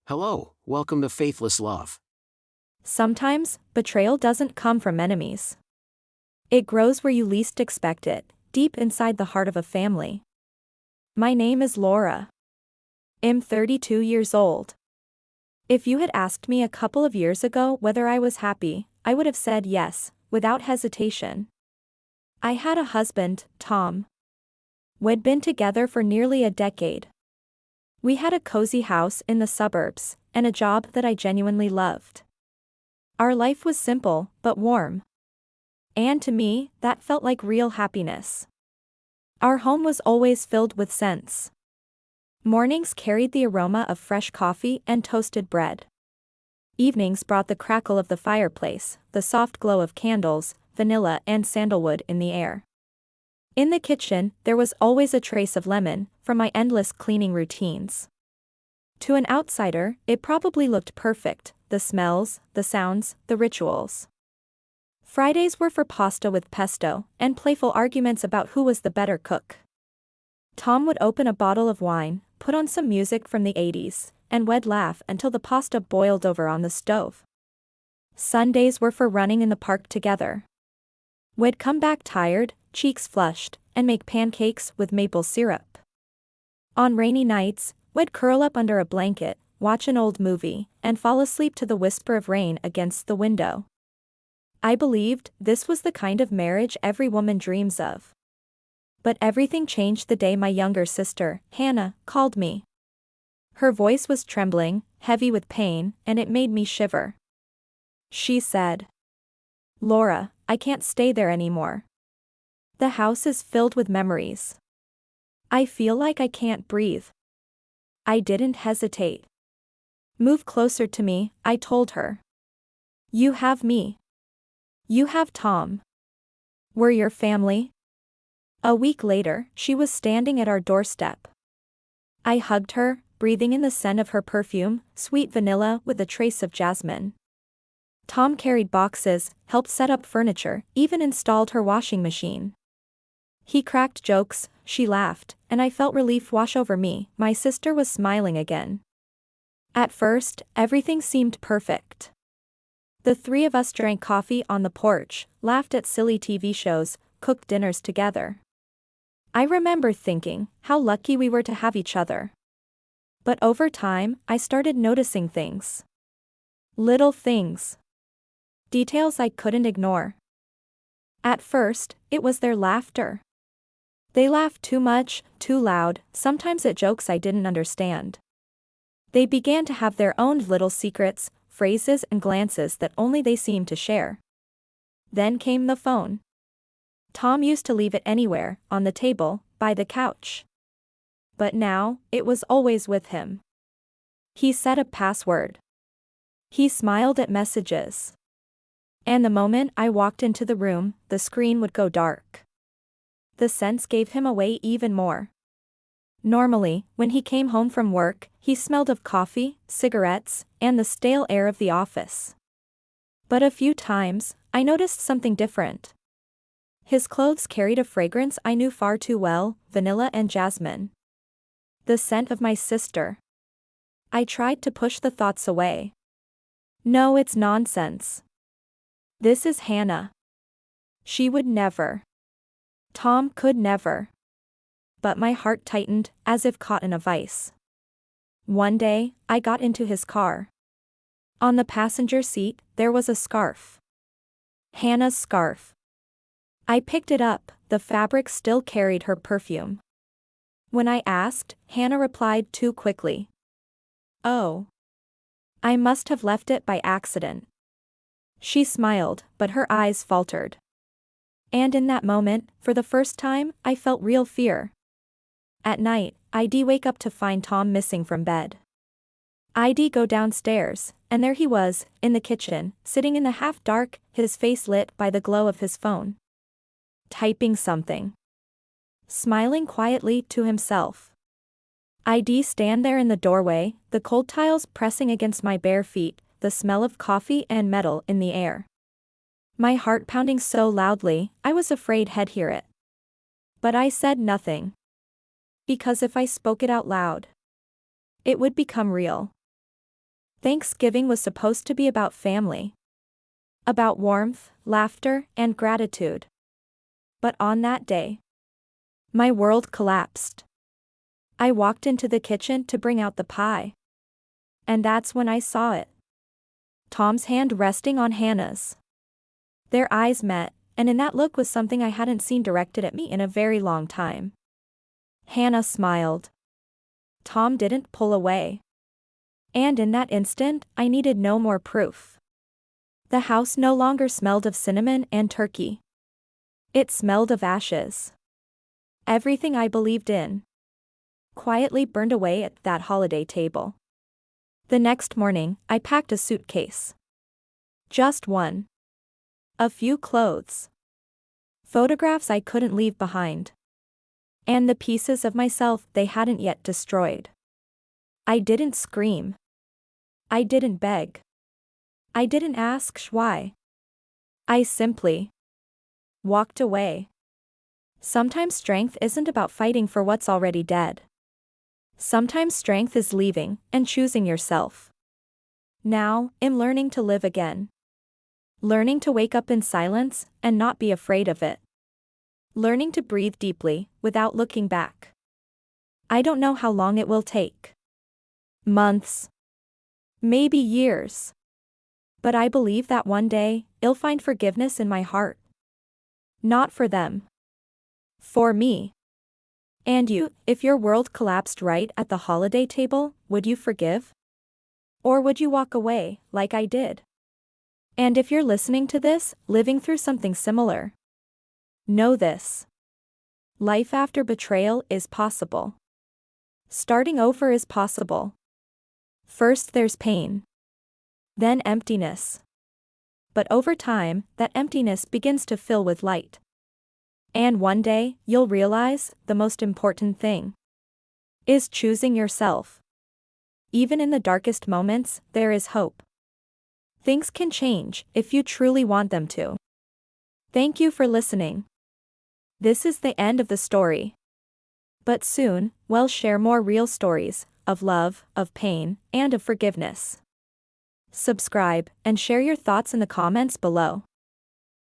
Hello, welcome to Faithless Love. Sometimes, betrayal doesn't come from enemies. It grows where you least expect it, deep inside the heart of a family. My name is Laura. I'm 32 years old. If you had asked me a couple of years ago whether I was happy, I would have said yes, without hesitation. I had a husband, Tom. We'd been together for nearly a decade. We had a cozy house in the suburbs, and a job that I genuinely loved. Our life was simple, but warm. And to me, that felt like real happiness. Our home was always filled with scents. Mornings carried the aroma of fresh coffee and toasted bread. Evenings brought the crackle of the fireplace, the soft glow of candles, vanilla and sandalwood in the air. In the kitchen, there was always a trace of lemon, from my endless cleaning routines. To an outsider, it probably looked perfect, the smells, the sounds, the rituals. Fridays were for pasta with pesto, and playful arguments about who was the better cook. Tom would open a bottle of wine, put on some music from the 80s, and we'd laugh until the pasta boiled over on the stove. Sundays were for running in the park together. We'd come back tired, cheeks flushed, and make pancakes with maple syrup. On rainy nights, we'd curl up under a blanket, watch an old movie, and fall asleep to the whisper of rain against the window. I believed this was the kind of marriage every woman dreams of. But everything changed the day my younger sister, Hannah, called me. Her voice was trembling, heavy with pain, and it made me shiver. She said, "Laura, I can't stay there anymore. The house is filled with memories. I feel like I can't breathe." I didn't hesitate. "Move closer to me," I told her. "You have me. You have Tom. We're your family." A week later, she was standing at our doorstep. I hugged her, breathing in the scent of her perfume, sweet vanilla with a trace of jasmine. Tom carried boxes, helped set up furniture, even installed her washing machine. He cracked jokes, she laughed, and I felt relief wash over me. My sister was smiling again. At first, everything seemed perfect. The three of us drank coffee on the porch, laughed at silly TV shows, cooked dinners together. I remember thinking, how lucky we were to have each other. But over time, I started noticing things. Little things. Details I couldn't ignore. At first, it was their laughter. They laughed too much, too loud, sometimes at jokes I didn't understand. They began to have their own little secrets, phrases and glances that only they seemed to share. Then came the phone. Tom used to leave it anywhere, on the table, by the couch. But now, it was always with him. He set a password. He smiled at messages. And the moment I walked into the room, the screen would go dark. The scents gave him away even more. Normally, when he came home from work, he smelled of coffee, cigarettes, and the stale air of the office. But a few times, I noticed something different. His clothes carried a fragrance I knew far too well, vanilla and jasmine. The scent of my sister. I tried to push the thoughts away. No, it's nonsense. This is Hannah. She would never. Tom could never. But my heart tightened, as if caught in a vice. One day, I got into his car. On the passenger seat, there was a scarf. Hannah's scarf. I picked it up, the fabric still carried her perfume. When I asked, Hannah replied too quickly. "Oh. I must have left it by accident." She smiled, but her eyes faltered. And in that moment, for the first time, I felt real fear. At night, I'd wake up to find Tom missing from bed. I'd go downstairs, and there he was, in the kitchen, sitting in the half-dark, his face lit by the glow of his phone. Typing something. Smiling quietly to himself. I'd stand there in the doorway, the cold tiles pressing against my bare feet, the smell of coffee and metal in the air. My heart pounding so loudly, I was afraid he'd hear it. But I said nothing. Because if I spoke it out loud, it would become real. Thanksgiving was supposed to be about family. About warmth, laughter, and gratitude. But on that day, my world collapsed. I walked into the kitchen to bring out the pie. And that's when I saw it. Tom's hand resting on Hannah's. Their eyes met, and in that look was something I hadn't seen directed at me in a very long time. Hannah smiled. Tom didn't pull away. And in that instant, I needed no more proof. The house no longer smelled of cinnamon and turkey. It smelled of ashes. Everything I believed in quietly burned away at that holiday table. The next morning, I packed a suitcase. Just one. A few clothes. Photographs I couldn't leave behind. And the pieces of myself they hadn't yet destroyed. I didn't scream. I didn't beg. I didn't ask why. I simply walked away. Sometimes strength isn't about fighting for what's already dead. Sometimes strength is leaving and choosing yourself. Now, I'm learning to live again. Learning to wake up in silence and not be afraid of it. Learning to breathe deeply without looking back. I don't know how long it will take. Months. Maybe years. But I believe that one day, I'll find forgiveness in my heart. Not for them. For me. And you, if your world collapsed right at the holiday table, would you forgive? Or would you walk away, like I did? And if you're listening to this, living through something similar, know this. Life after betrayal is possible. Starting over is possible. First there's pain. Then emptiness. But over time, that emptiness begins to fill with light. And one day, you'll realize, the most important thing is choosing yourself. Even in the darkest moments, there is hope. Things can change, if you truly want them to. Thank you for listening. This is the end of the story. But soon, we'll share more real stories, of love, of pain, and of forgiveness. Subscribe, and share your thoughts in the comments below.